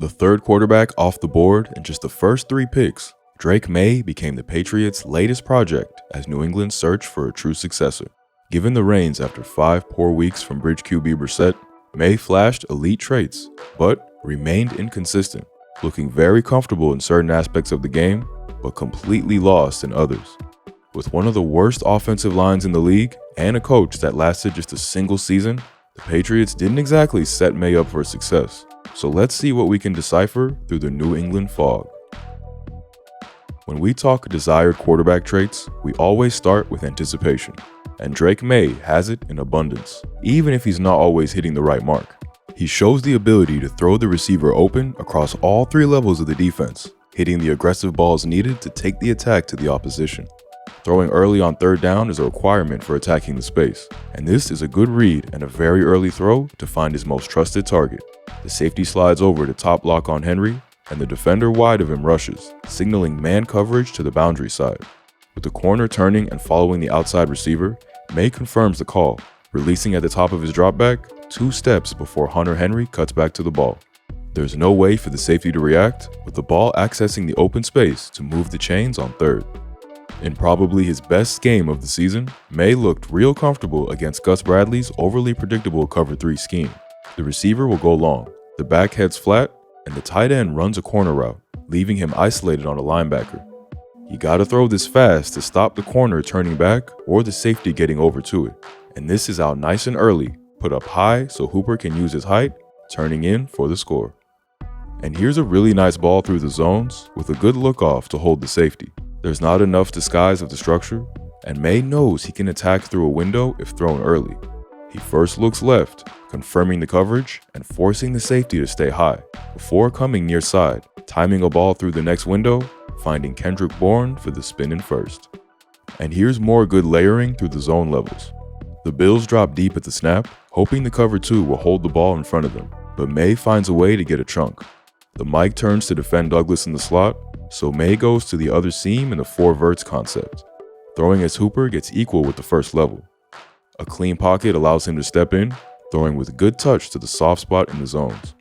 The third quarterback off the board in just the first 3 picks, Drake Maye became the Patriots' latest project as New England searched for a true successor. Given the reins after 5 poor weeks from bridge QB Brissett, Maye flashed elite traits, but remained inconsistent, looking very comfortable in certain aspects of the game, but completely lost in others. With one of the worst offensive lines in the league and a coach that lasted just a single season, the Patriots didn't exactly set Maye up for success. So let's see what we can decipher through the New England fog. When we talk desired quarterback traits, we always start with anticipation. And Drake Maye has it in abundance, even if he's not always hitting the right mark. He shows the ability to throw the receiver open across all 3 levels of the defense, hitting the aggressive balls needed to take the attack to the opposition. Throwing early on 3rd down is a requirement for attacking the space, and this is a good read and a very early throw to find his most trusted target. The safety slides over to top block on Henry, and the defender wide of him rushes, signaling man coverage to the boundary side. With the corner turning and following the outside receiver, Maye confirms the call, releasing at the top of his dropback 2 steps before Hunter Henry cuts back to the ball. There's no way for the safety to react, with the ball accessing the open space to move the chains on 3rd. In probably his best game of the season, Maye looked real comfortable against Gus Bradley's overly predictable cover 3 scheme. The receiver will go long, the back heads flat, and the tight end runs a corner route, leaving him isolated on a linebacker. You gotta throw this fast to stop the corner turning back or the safety getting over to it. And this is out nice and early, put up high so Hooper can use his height, turning in for the score. And here's a really nice ball through the zones with a good look off to hold the safety. There's not enough disguise of the structure, and Maye knows he can attack through a window if thrown early. He first looks left, confirming the coverage and forcing the safety to stay high, before coming near side, timing a ball through the next window, finding Kendrick Bourne for the spin in first. And here's more good layering through the zone levels. The Bills drop deep at the snap, hoping the cover 2 will hold the ball in front of them, but Maye finds a way to get a chunk. The Mike turns to defend Douglas in the slot, so Maye goes to the other seam in the 4 verts concept. Throwing as Hooper gets equal with the first level. A clean pocket allows him to step in, throwing with good touch to the soft spot in the zones.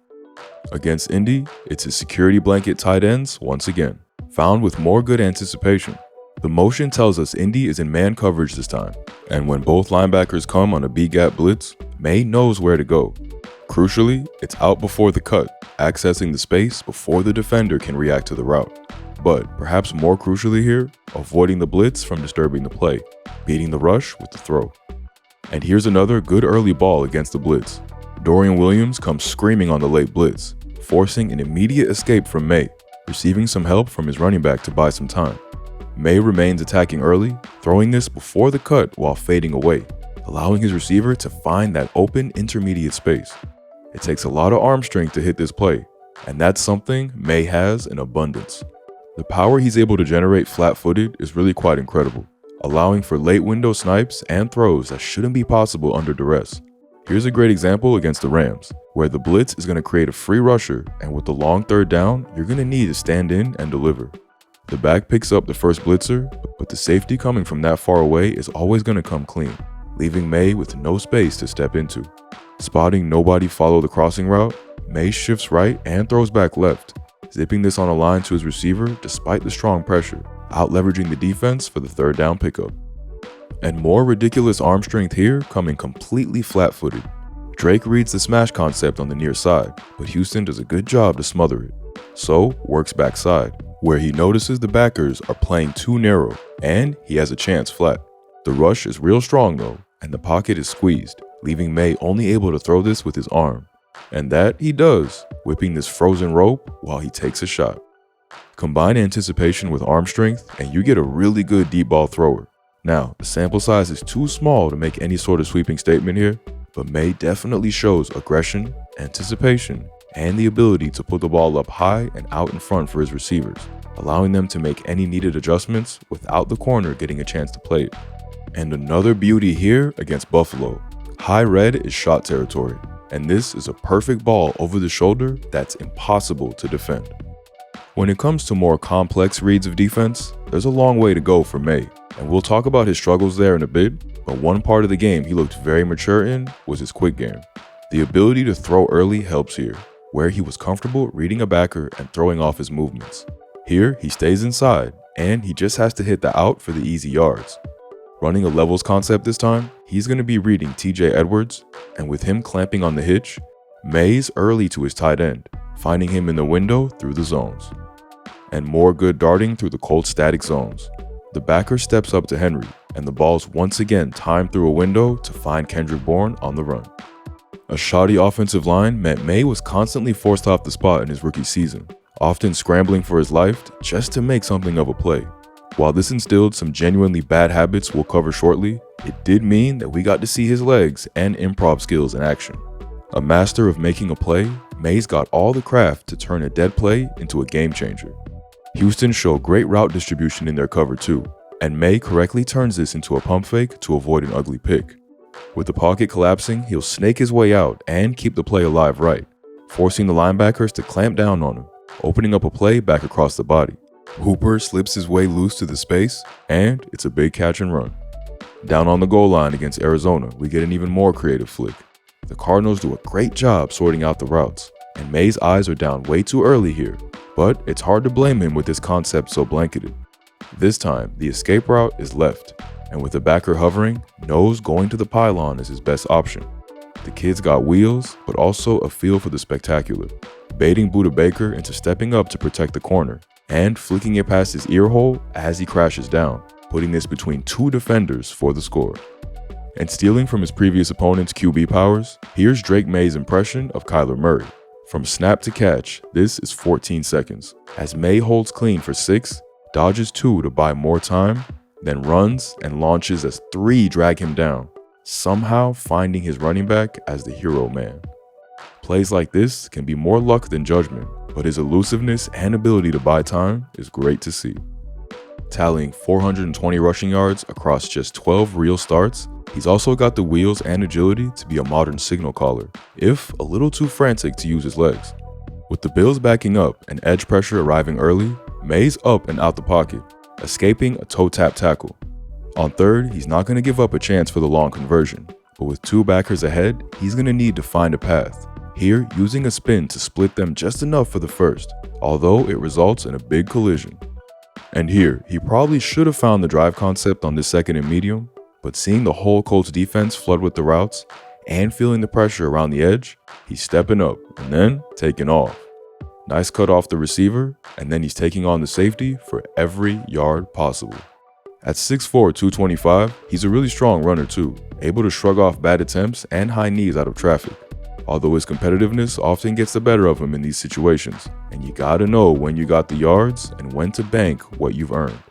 Against Indy, it's his security blanket tight ends once again, found with more good anticipation. The motion tells us Indy is in man coverage this time, and when both linebackers come on a B-gap blitz, Maye knows where to go. Crucially, it's out before the cut, accessing the space before the defender can react to the route. But perhaps more crucially here, avoiding the blitz from disturbing the play, beating the rush with the throw. And here's another good early ball against the blitz. Dorian Williams comes screaming on the late blitz, forcing an immediate escape from Maye, receiving some help from his running back to buy some time. Maye remains attacking early, throwing this before the cut while fading away, allowing his receiver to find that open intermediate space. It takes a lot of arm strength to hit this play, and that's something Maye has in abundance. The power he's able to generate flat-footed is really quite incredible, allowing for late window snipes and throws that shouldn't be possible under duress. Here's a great example against the Rams, where the blitz is going to create a free rusher, and with the long 3rd down, you're going to need to stand in and deliver. The back picks up the first blitzer, but the safety coming from that far away is always going to come clean, leaving Maye with no space to step into. Spotting nobody follow the crossing route, Maye shifts right and throws back left, zipping this on a line to his receiver despite the strong pressure, out-leveraging the defense for the 3rd down pickup. And more ridiculous arm strength here coming completely flat-footed. Drake reads the smash concept on the near side, but Houston does a good job to smother it. So, works backside, where he notices the backers are playing too narrow, and he has a chance flat. The rush is real strong though, and the pocket is squeezed, leaving Maye only able to throw this with his arm. And that he does, whipping this frozen rope while he takes a shot. Combine anticipation with arm strength and you get a really good deep ball thrower. Now, the sample size is too small to make any sort of sweeping statement here, but Maye definitely shows aggression, anticipation, and the ability to put the ball up high and out in front for his receivers, allowing them to make any needed adjustments without the corner getting a chance to play it. And another beauty here against Buffalo. High red is shot territory, and this is a perfect ball over the shoulder that's impossible to defend. When it comes to more complex reads of defense, there's a long way to go for Maye, and we'll talk about his struggles there in a bit, but one part of the game he looked very mature in was his quick game. The ability to throw early helps here. where he was comfortable reading a backer and throwing off his movements. Here, he stays inside, and he just has to hit the out for the easy yards. Running a levels concept this time, he's going to be reading TJ Edwards, and with him clamping on the hitch, Maye's early to his tight end, finding him in the window through the zones. And more good darting through the Colts static zones. The backer steps up to Henry, and the ball's once again timed through a window to find Kendrick Bourne on the run. A shoddy offensive line meant Maye was constantly forced off the spot in his rookie season, often scrambling for his life just to make something of a play. While this instilled some genuinely bad habits we'll cover shortly, it did mean that we got to see his legs and improv skills in action. A master of making a play, Maye's got all the craft to turn a dead play into a game changer. Houston showed great route distribution in their cover too, and Maye correctly turns this into a pump fake to avoid an ugly pick. With the pocket collapsing, he'll snake his way out and keep the play alive right, forcing the linebackers to clamp down on him, opening up a play back across the body. Hooper slips his way loose to the space, and it's a big catch and run. Down on the goal line against Arizona, we get an even more creative flick. The Cardinals do a great job sorting out the routes, and Maye's eyes are down way too early here, but it's hard to blame him with this concept so blanketed. This time, the escape route is left, and with the backer hovering, nose going to the pylon is his best option. The kid's got wheels, but also a feel for the spectacular, baiting Buda Baker into stepping up to protect the corner, and flicking it past his ear hole as he crashes down, putting this between two defenders for the score. And stealing from his previous opponent's QB powers, here's Drake Maye's impression of Kyler Murray. From snap to catch, this is 14 seconds, as Maye holds clean for 6, dodges 2 to buy more time, then runs and launches as 3 drag him down, somehow finding his running back as the hero man. Plays like this can be more luck than judgment, but his elusiveness and ability to buy time is great to see. Tallying 420 rushing yards across just 12 real starts, he's also got the wheels and agility to be a modern signal caller, if a little too frantic to use his legs. With the Bills backing up and edge pressure arriving early, Maye's up and out the pocket, escaping a toe tap tackle. On third, he's not going to give up a chance for the long conversion, but with 2 backers ahead, he's going to need to find a path. Here, using a spin to split them just enough for the first, although it results in a big collision. And here, he probably should have found the drive concept on this second and medium, but seeing the whole Colts defense flood with the routes and feeling the pressure around the edge, he's stepping up and then taking off. Nice cut off the receiver, and then he's taking on the safety for every yard possible. At 6'4", 225, he's a really strong runner too, able to shrug off bad attempts and high knees out of traffic. Although his competitiveness often gets the better of him in these situations, and you gotta know when you got the yards and when to bank what you've earned.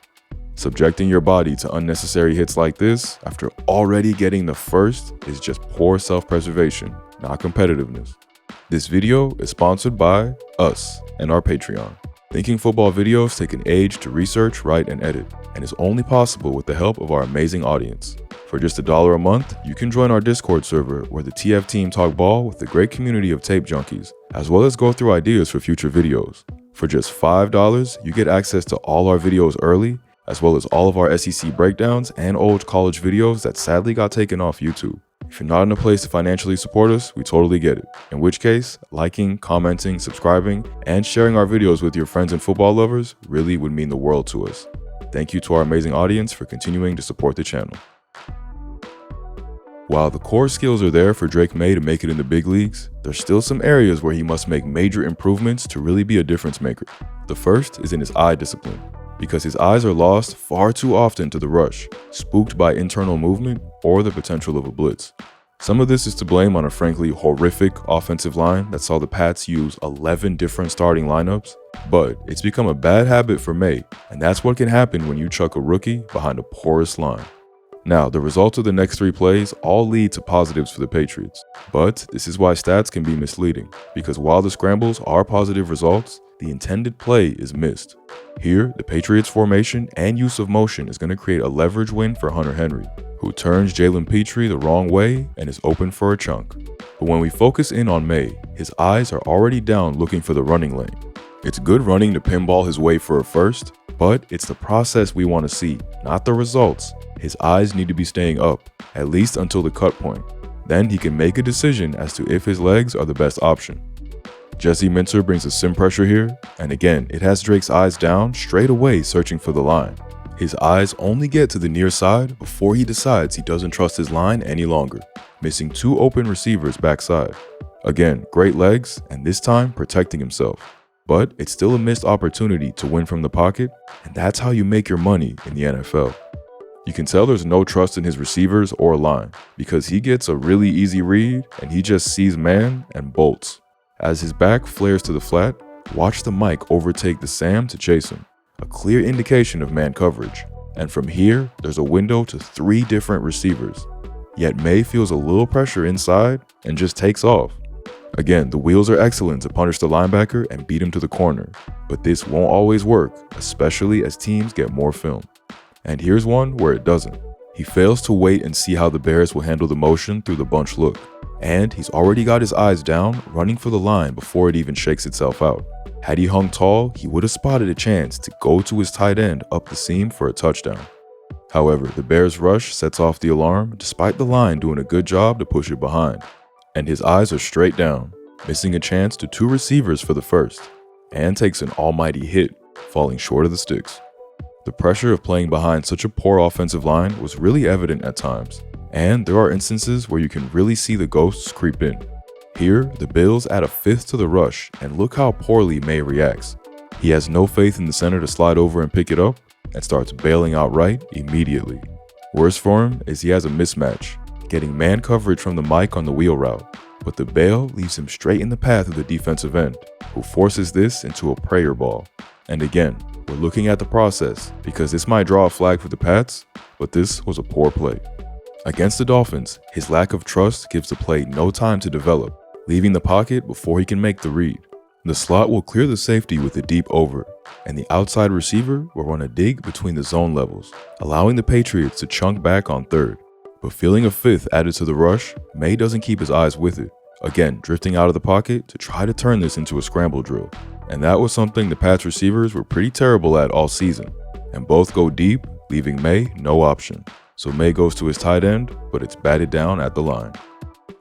Subjecting your body to unnecessary hits like this after already getting the first is just poor self-preservation, not competitiveness. This video is sponsored by us and our Patreon. Thinking football videos take an age to research, write, and edit, and is only possible with the help of our amazing audience. For just $1 a month, you can join our Discord server where the TF team talk ball with the great community of tape junkies, as well as go through ideas for future videos. For just $5, you get access to all our videos early, as well as all of our SEC breakdowns and old college videos that sadly got taken off YouTube. If you're not in a place to financially support us, we totally get it. In which case, liking, commenting, subscribing, and sharing our videos with your friends and football lovers really would mean the world to us. Thank you to our amazing audience for continuing to support the channel. While the core skills are there for Drake Maye to make it in the big leagues, there's still some areas where he must make major improvements to really be a difference maker. The first is in his eye discipline, because his eyes are lost far too often to the rush, spooked by internal movement or the potential of a blitz. Some of this is to blame on a frankly horrific offensive line that saw the Pats use 11 different starting lineups, but it's become a bad habit for Maye, and that's what can happen when you chuck a rookie behind a porous line. Now, the results of the next 3 plays all lead to positives for the Patriots, but this is why stats can be misleading, because while the scrambles are positive results, the intended play is missed. Here, the Patriots' formation and use of motion is going to create a leverage win for Hunter Henry, who turns Jalen Petrie the wrong way and is open for a chunk. But when we focus in on Maye, his eyes are already down looking for the running lane. It's good running to pinball his way for a first, but it's the process we want to see, not the results. His eyes need to be staying up, at least until the cut point. Then he can make a decision as to if his legs are the best option. Jesse Minter brings a sim pressure here, and again, it has Drake's eyes down straight away searching for the line. His eyes only get to the near side before he decides he doesn't trust his line any longer, missing 2 open receivers backside. Again, great legs, and this time protecting himself. But it's still a missed opportunity to win from the pocket, and that's how you make your money in the NFL. You can tell there's no trust in his receivers or line, because he gets a really easy read and he just sees man and bolts. As his back flares to the flat, watch the Mike overtake the Sam to chase him, a clear indication of man coverage. And from here, there's a window to 3 different receivers. Yet Maye feels a little pressure inside and just takes off. Again, the wheels are excellent to punish the linebacker and beat him to the corner, but this won't always work, especially as teams get more film. And here's one where it doesn't. He fails to wait and see how the Bears will handle the motion through the bunch look, and he's already got his eyes down, running for the line before it even shakes itself out. Had he hung tall, he would have spotted a chance to go to his tight end up the seam for a touchdown. However, the Bears' rush sets off the alarm despite the line doing a good job to push it behind. And his eyes are straight down, missing a chance to 2 receivers for the first, and takes an almighty hit, falling short of the sticks. The pressure of playing behind such a poor offensive line was really evident at times, and there are instances where you can really see the ghosts creep in. Here, the Bills add a 5th to the rush, and look how poorly Maye reacts. He has no faith in the center to slide over and pick it up, and starts bailing out right immediately. Worse for him is he has a mismatch, getting man coverage from the Mike on the wheel route, but the bail leaves him straight in the path of the defensive end, who forces this into a prayer ball. And again, we're looking at the process, because this might draw a flag for the Pats, but this was a poor play. Against the Dolphins, his lack of trust gives the play no time to develop, leaving the pocket before he can make the read. The slot will clear the safety with a deep over, and the outside receiver will run a dig between the zone levels, allowing the Patriots to chunk back on 3rd. But feeling a 5th added to the rush, Maye doesn't keep his eyes with it, again drifting out of the pocket to try to turn this into a scramble drill. And that was something the Pats receivers were pretty terrible at all season, and both go deep, leaving Maye no option. So Maye goes to his tight end, but it's batted down at the line.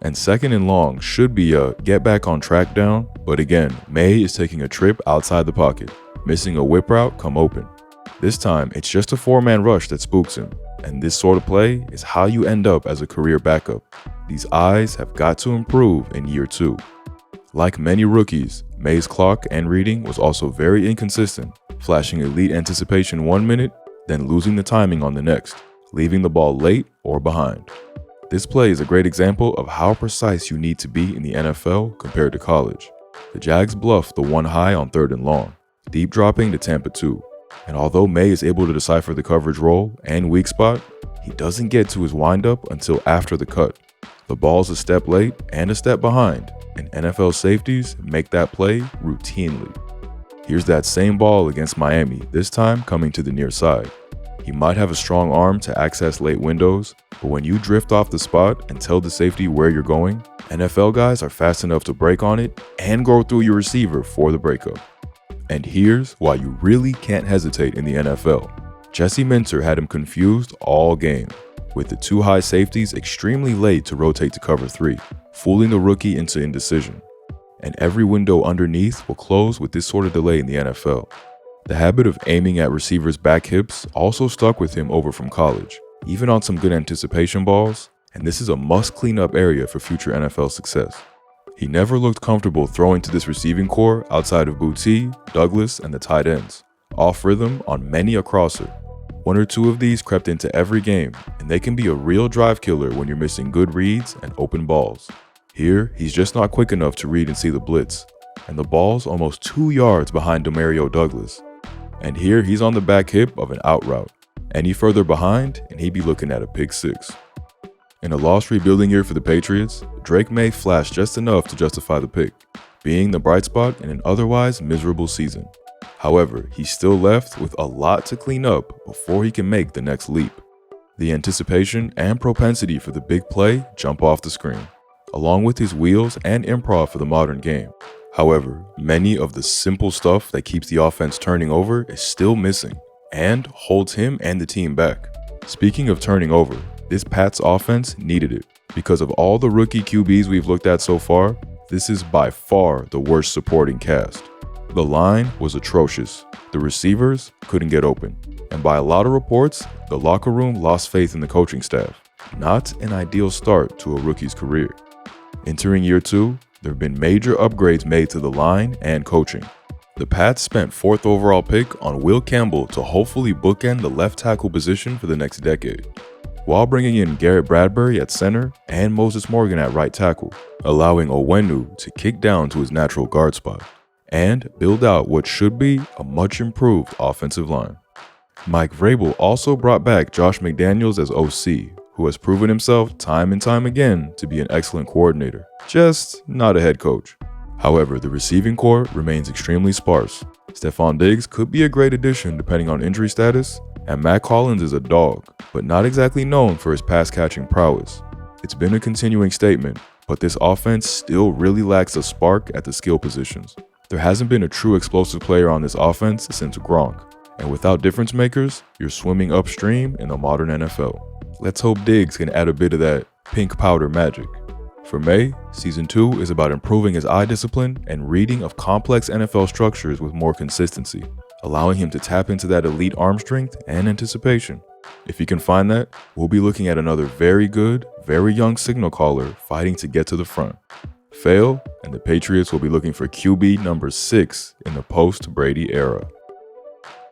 And 2nd and long should be a get back on track down, but again, Maye is taking a trip outside the pocket, missing a whip route come open. This time, it's just a 4-man rush that spooks him, and this sort of play is how you end up as a career backup. These eyes have got to improve in year 2. Like many rookies, Maye's clock and reading was also very inconsistent, flashing elite anticipation 1 minute, then losing the timing on the next, leaving the ball late or behind. This play is a great example of how precise you need to be in the NFL compared to college. The Jags bluff the 1 high on 3rd and long, deep dropping to Tampa 2. And although Maye is able to decipher the coverage roll and weak spot, he doesn't get to his windup until after the cut. The ball's a step late and a step behind, and NFL safeties make that play routinely. Here's that same ball against Miami, this time coming to the near side. He might have a strong arm to access late windows, but when you drift off the spot and tell the safety where you're going, NFL guys are fast enough to break on it and go through your receiver for the breakup. And here's why you really can't hesitate in the NFL. Jesse Minter had him confused all game, with the 2 high safeties extremely late to rotate to cover 3, fooling the rookie into indecision. And every window underneath will close with this sort of delay in the NFL. The habit of aiming at receivers' back hips also stuck with him over from college, even on some good anticipation balls, and this is a must clean up area for future NFL success. He never looked comfortable throwing to this receiving core outside of Boutte, Douglas, and the tight ends, off rhythm on many a crosser. 1 or 2 of these crept into every game, and they can be a real drive killer when you're missing good reads and open balls. Here, he's just not quick enough to read and see the blitz, and the ball's almost 2 yards behind Demario Douglas. And here, he's on the back hip of an out route. Any further behind, and he'd be looking at a pick 6. In a lost rebuilding year for the Patriots, Drake Maye flashed just enough to justify the pick, being the bright spot in an otherwise miserable season. However, he's still left with a lot to clean up before he can make the next leap. The anticipation and propensity for the big play jump off the screen, along with his wheels and improv for the modern game. However, many of the simple stuff that keeps the offense turning over is still missing and holds him and the team back. Speaking of turning over, this Pats offense needed it. Because of all the rookie QBs we've looked at so far, This is by far the worst supporting cast. The line was atrocious. The receivers couldn't get open. And by a lot of reports, the locker room lost faith in the coaching staff. Not an ideal start to a rookie's career. Entering year 2, there have been major upgrades made to the line and coaching. The Pats spent 4th overall pick on Will Campbell to hopefully bookend the left tackle position for the next decade, while bringing in Garrett Bradbury at center and Moses Morgan at right tackle, allowing Owenu to kick down to his natural guard spot, and build out what should be a much improved offensive line. Mike Vrabel also brought back Josh McDaniels as OC, who has proven himself time and time again to be an excellent coordinator, just not a head coach. However, the receiving core remains extremely sparse. Stephon Diggs could be a great addition depending on injury status, and Matt Collins is a dog, but not exactly known for his pass-catching prowess. It's been a continuing statement, but this offense still really lacks a spark at the skill positions. There hasn't been a true explosive player on this offense since Gronk, and without difference makers, you're swimming upstream in the modern NFL. Let's hope Diggs can add a bit of that pink powder magic. For Maye, Season 2 is about improving his eye discipline and reading of complex NFL structures with more consistency, allowing him to tap into that elite arm strength and anticipation. If he can find that, we'll be looking at another very good, very young signal caller fighting to get to the front. Fail, and the Patriots will be looking for QB number 6 in the post-Brady era.